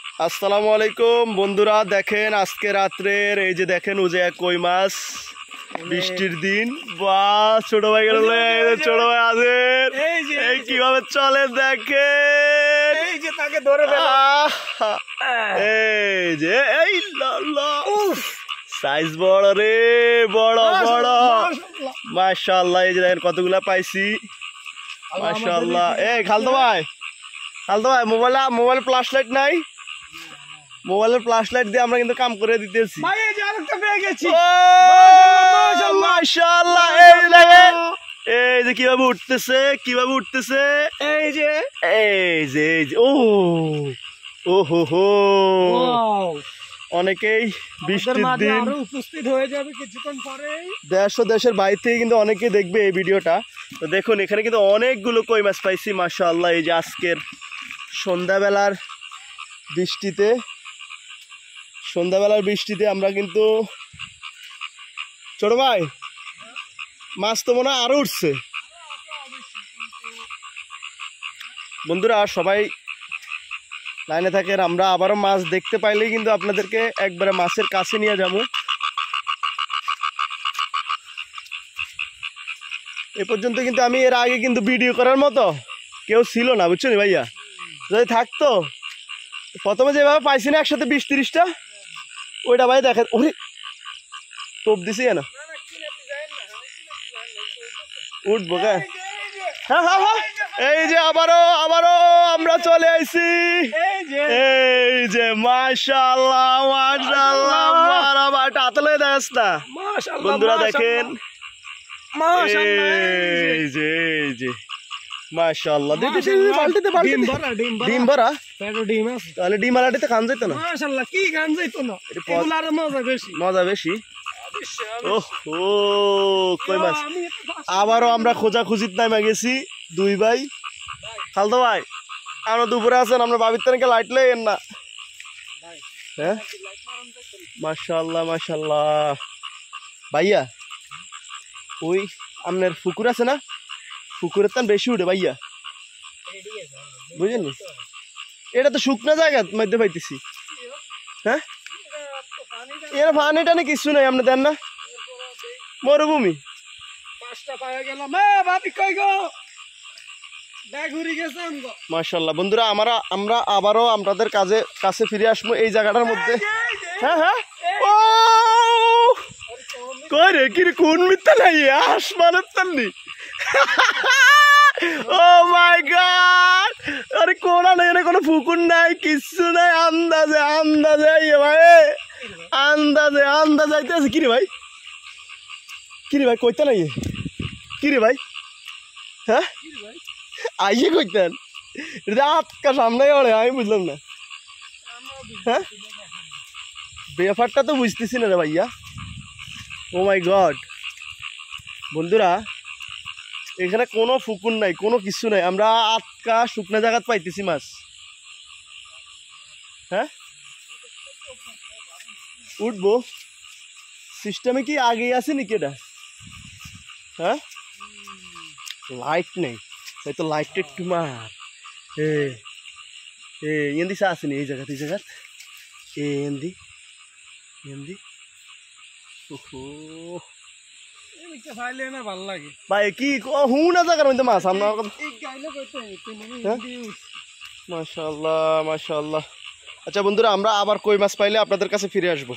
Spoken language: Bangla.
আসসালামু আলাইকুম বন্ধুরা, দেখেন আজকে রাত্রের এই যে দেখেন উজে এক কই মাছ, বৃষ্টির দিন। বাহ, ছোট ভাই গেল, ছোট ভাই আছেন, এই কিভাবে চলে দেখেন, এই যে তাকে ধরে এই যে এই সাইজ বড় রে, বড় বড়, মাশাআল্লাহ। এই যে দেখেন কতগুলা পাইছি, মাশাআল্লাহ। এই খালতো ভাই, মোবাইল ফ্ল্যাশ লাইট নাই? মোবাইলের ফ্ল্যাশ লাইট দিয়ে আমরা কিন্তু কাম করে দিতেছি। মাশাআল্লাহ, এই যে কিভাবে উঠতেছে, এই যে ও হো হো। অনেকেই বৃষ্টির দিন উপস্থিত হয়ে যাবে কিছুক্ষণ পরে, দেশ ও দেশের বাইরে থেকে কিন্তু অনেকেই দেখবে এই ভিডিওটা। তো দেখুন এখানে কিন্তু অনেকগুলো কই মাছ পাইছি, মাশাআল্লাহ। এই যে আজকের সন্ধ্যাবেলার বৃষ্টিতে আমরা কিন্তু, ছোট ভাই মাছ তো মনে হয় আরো উঠছে। বন্ধুরা সবাই লাইনে থাকেন, আমরা আবারও মাছ দেখতে পাইলেই কিন্তু আপনাদেরকে একবারে মাছের কাছে নিয়ে যাবো। এ পর্যন্ত কিন্তু আমি এর আগে কিন্তু ভিডিও করার মতো কেউ ছিল না, বুঝছো নি ভাইয়া? যদি থাকতো, প্রথমে যেভাবে পাইছি না একসাথে 20-30টা, ওইটা ভাই দেখেন, ওরে টোপ দিছি না, উঠবো কে? হ্যাঁ হ্যাঁ হ্যাঁ, এই যে আবারও আমরা চলে আইছি। এই যে মাশাআল্লাহ, হাতলে দেখ না বন্ধুরা, দেখেন এই যে মাশাআল্লাহ। ডিম ভরা, তাহলে ডিম আলাটিতে খান যাইতো না? মাশাআল্লাহ, কি গান যাইতো না, মজা বেশি। কই মাছ আবারও আমরা খোঁজাখুঁজির নামে গেছি, দুই ভাই। খালতো ভাই আমরা দুপুরে আছেন, আমরা বাবির তারিখে লাইট লেন না? হ্যাঁ, মাশাআল্লাহ ভাইয়া। ওই আপনার পুকুর আছে না, পুকুরের তান বেশি উঠে ভাইয়া, বুঝলেন? এটা তো শুকনো জায়গা মধ্যে পাইতেছি। হ্যাঁ, এর পানি টানি কিছু নাই, আপনি দেন না? মরুভূমি। মাশাআল্লাহ বন্ধুরা, আমরা আবারও আপনাদের কাছে ফিরে আসবো এই জায়গাটার মধ্যে। হ্যাঁ হ্যাঁ, ও কই রে, কি কোন মিথ্যা নাই, আসমানের তান্নি। ও মাই গড, আরে কোনা নাই, কোনো পুকুর নাই, কিচ্ছু নাই, আন্দাজে ভাই, আন্দাজে আইতেছে। কিরে ভাই কইতে নাই? কিরে ভাই, হ্যাঁ আইয়ে কইতেন রাত কা সামনে ওরে, আমি বুঝলাম না। হ্যাঁ, ব্যাপারটা তো বুঝতেছি না রে ভাইয়া। ও মাই গড বন্ধুরা, এখানে কোনো পুকুর নাই, কোনো কিছু নাই, আমরা আটকা শুকনা জায়গাত পাইতেছি মাছ। হ্যাঁ, উঠবো সিস্টেমে কি আগে আছে নাকি এটা? হ্যাঁ, লাইট নেই, তাই তো লাইটটা একটু মার। এন্দি চা আসেনি এই জায়গাতে, এন্দি ভাল লাগে ভাই, কি হুনা জায়গার মধ্যে মাছ আমরা। মাশাআল্লাহ। আচ্ছা বন্ধুরা, আমরা আবার কই মাছ পাইলে আপনাদের কাছে ফিরে আসবো।